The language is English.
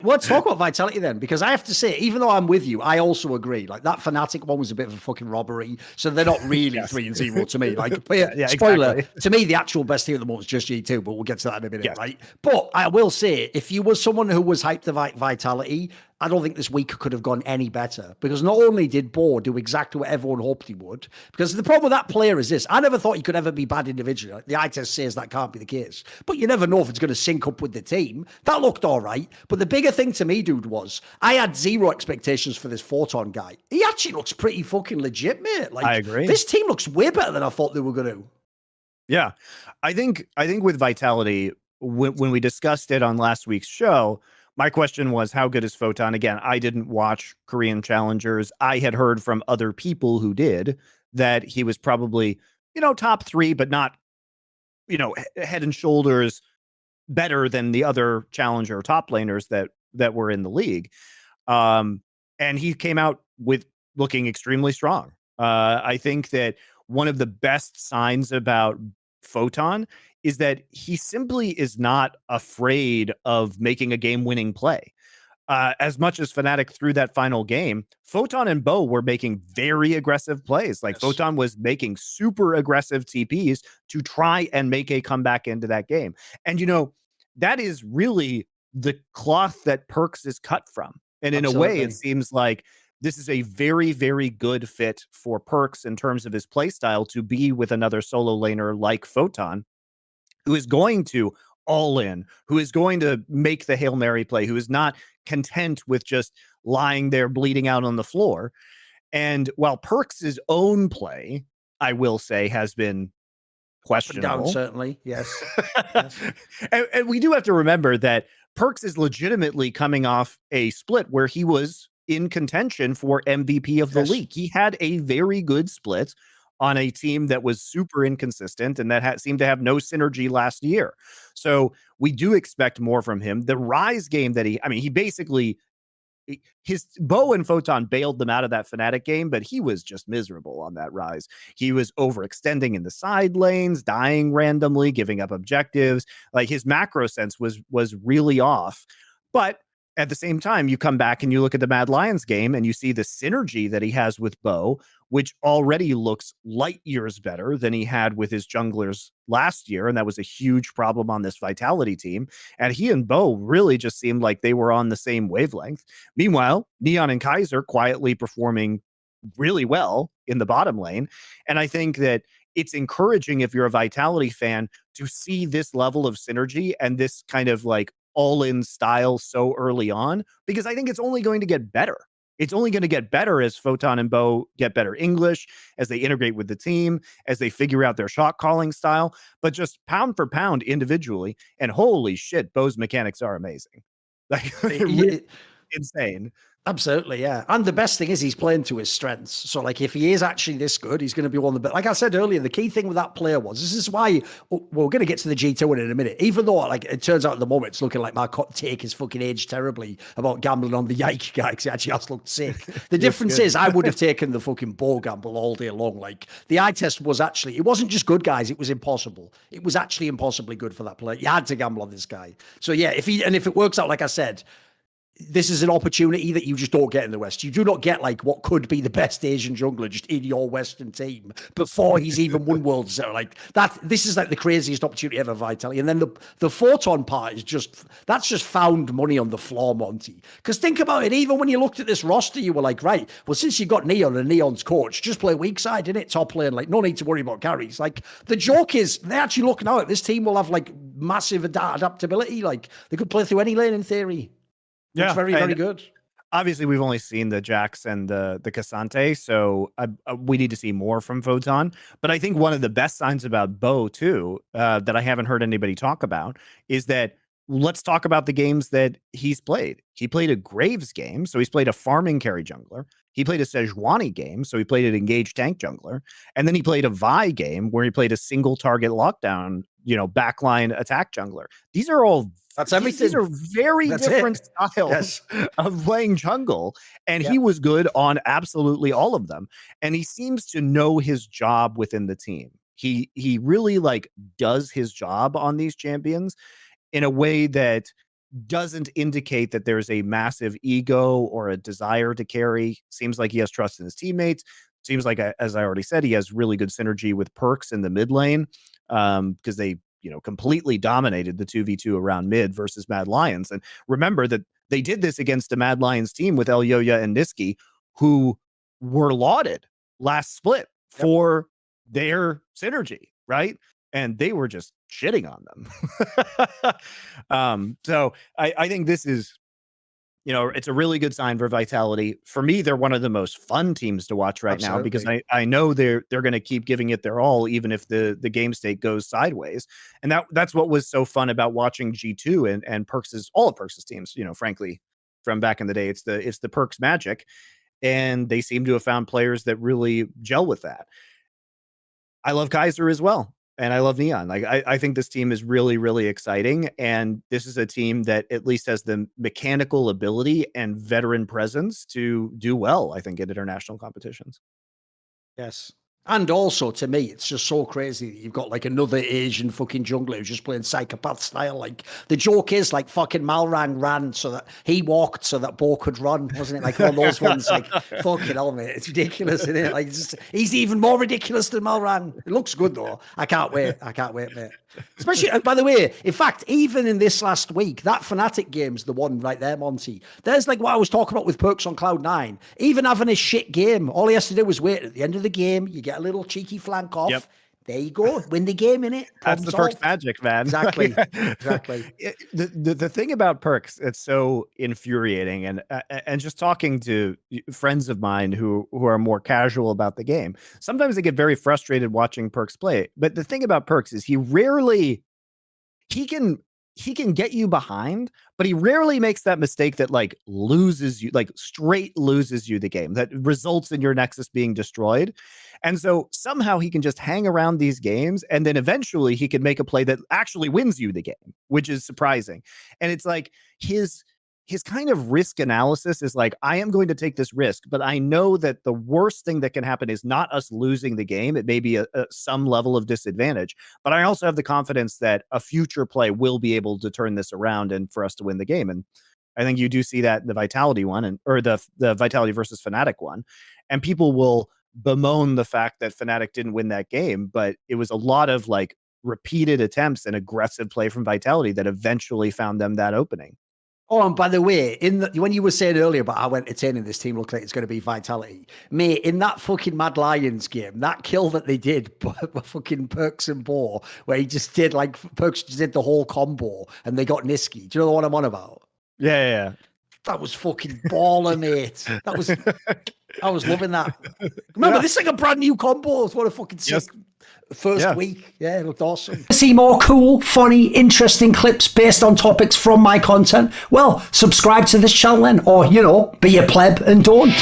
let's talk about Vitality then, because I have to say, even though I'm with you, I also agree. Like that Fnatic one was a bit of a fucking robbery, so they're not really 3-0 to me. Like, spoiler, exactly. to me, the actual best team at the moment is just G2, but we'll get to that in a minute, Yes. right? But I will say, if you were someone who was hyped about Vitality, I don't think this week could have gone any better, because not only did Bo do exactly what everyone hoped he would, because the problem with that player is this: I never thought he could ever be bad individually. Like, the eye test says that can't be the case, but you never know if it's going to sync up with the team. That looked all right, but the bigger thing to me, dude, was I had zero expectations for this Photon guy. He actually looks pretty fucking legit, mate. Like, I agree. This team looks way better than I thought they were going to. Yeah, I think with Vitality, when we discussed it on last week's show, my question was, how good is Photon? Again, I didn't watch Korean Challengers. I had heard from other people who did that he was probably, top 3, but not, head and shoulders better than the other challenger top laners that were in the league. And he came out with looking extremely strong. I think that one of the best signs about Photon is that he simply is not afraid of making a game-winning play. As much as Fnatic threw that final game, Photon and Bo were making very aggressive plays. Like, yes. Photon was making super aggressive TPs to try and make a comeback into that game. And, that is really the cloth that Perkz is cut from. And in Absolutely. A way, it seems like this is a very, very good fit for Perkz in terms of his play style to be with another solo laner like Photon, who is going to all in, who is going to make the Hail Mary play, who is not content with just lying there bleeding out on the floor. And while Perkz' own play, I will say, has been questionable. Down, certainly, yes. Yes. And we do have to remember that Perkz is legitimately coming off a split where he was in contention for MVP of the league. He had a very good split on a team that was super inconsistent and that seemed to have no synergy last year. So we do expect more from him. The Rise game that he basically, his Bo and Photon bailed them out of that Fnatic game, but he was just miserable on that Rise. He was overextending in the side lanes, dying randomly, giving up objectives. Like, his macro sense was really off. But at the same time, you come back and you look at the Mad Lions game and you see the synergy that he has with Bo, which already looks light years better than he had with his junglers last year. And that was a huge problem on this Vitality team. And he and Bo really just seemed like they were on the same wavelength. Meanwhile, Neon and Kaiser quietly performing really well in the bottom lane. And I think that it's encouraging, if you're a Vitality fan, to see this level of synergy and this kind of like all-in style so early on, because I think it's only going to get better. It's only going to get better as Photon and Bo get better English, as they integrate with the team, as they figure out their shot calling style. But just pound for pound individually, and holy shit, Bo's mechanics are amazing. Like, really insane. Absolutely, yeah. And the best thing is he's playing to his strengths. So, like, if he is actually this good, he's going to be one of the best. Like I said earlier, the key thing with that player was, this is why we're going to get to the G2 in a minute. Even though, like, it turns out at the moment, it's looking like my take is fucking aged terribly about gambling on the Yike guy, because he actually has looked sick. The difference is I would have taken the fucking Bo gamble all day long. Like, the eye test was actually, it wasn't just good, guys. It was impossible. It was actually impossibly good for that player. You had to gamble on this guy. So, yeah, if it works out, like I said, this is an opportunity that you just don't get in the West. You do not get like what could be the best Asian jungler just in your Western team before he's even won Worlds. So like that, this is like the craziest opportunity ever, Vitality. And then the Photon part is that's just found money on the floor, Monte. Because think about it, even when you looked at this roster, you were like, right, well, since you got Neon and Neon's coach, just play weak side, innit? Top lane, like no need to worry about carries. Like the joke is they actually look now at this team will have like massive adaptability. Like they could play through any lane in theory. Looks very, very good. Obviously, we've only seen the Jax and the Cassante, so we need to see more from Photon. But I think one of the best signs about Bo, too, that I haven't heard anybody talk about, is that let's talk about the games that he's played. He played a Graves game, so he's played a farming carry jungler. He played a Sejuani game, so he played an engaged tank jungler. And then he played a Vi game where he played a single target lockdown, backline attack jungler. These are all That's everything. These are very different styles of playing jungle. And he was good on absolutely all of them. And he seems to know his job within the team. He really like does his job on these champions in a way that doesn't indicate that there's a massive ego or a desire to carry. Seems like he has trust in his teammates. Seems like, as I already said, he has really good synergy with Perks in the mid lane, because they, completely dominated the 2v2 around mid versus Mad Lions. And remember that they did this against a Mad Lions team with Elyoya and Niski, who were lauded last split for their synergy, right? And they were just shitting on them. So I think this is, it's a really good sign for Vitality. For me, they're one of the most fun teams to watch right now, because I know they're going to keep giving it their all, even if the game state goes sideways. And that's what was so fun about watching G2 and all of Perks' teams, frankly, from back in the day. It's the Perks magic. And they seem to have found players that really gel with that. I love Kaiser as well. And I love Neon. Like, I think this team is really, really exciting. And this is a team that at least has the mechanical ability and veteran presence to do well, I think, in international competitions. Yes. And also, to me, it's just so crazy that you've got like another Asian fucking jungler who's just playing psychopath style. Like, the joke is like fucking Malrang ran so that he walked so that Bo could run, wasn't it? Like one of those ones, like, fucking hell, mate. It's ridiculous, isn't it? Like, he's even more ridiculous than Malrang. It looks good, though. I can't wait, mate. Especially, by the way, in fact, even in this last week, that Fnatic game's the one right there, Monty. There's like what I was talking about with Perks on Cloud9. Even having a shit game, all he has to do is wait at the end of the game. You get a little cheeky flank off. Yep. There you go. Win the game, innit? That's the Perks magic, man. Exactly. The thing about Perks, it's so infuriating, and just talking to friends of mine who are more casual about the game, sometimes they get very frustrated watching Perks play. But the thing about Perks is he can get you behind, but he rarely makes that mistake that like loses you, like straight loses you the game, that results in your Nexus being destroyed. And so somehow he can just hang around these games, and then eventually he can make a play that actually wins you the game, which is surprising. And it's like his kind of risk analysis is like, I am going to take this risk, but I know that the worst thing that can happen is not us losing the game. It may be some level of disadvantage, but I also have the confidence that a future play will be able to turn this around and for us to win the game. And I think you do see that in the Vitality one, or the Vitality versus Fnatic one. And people will bemoan the fact that Fnatic didn't win that game, but it was a lot of like repeated attempts and aggressive play from Vitality that eventually found them that opening. Oh, and by the way, when you were saying earlier about how entertaining this team looks like it's going to be Vitality, mate, in that fucking Mad Lions game, that kill that they did, fucking Perks and Bo, where he just did like, Perks just did the whole combo and they got Niski. Do you know what I'm on about? Yeah. That was fucking baller, mate. I was loving that. Remember, this is like a brand new combo. What a fucking sick first week. Yeah, it looked awesome. See more cool, funny, interesting clips based on topics from my content? Well, subscribe to this channel then, or, be a pleb and don't.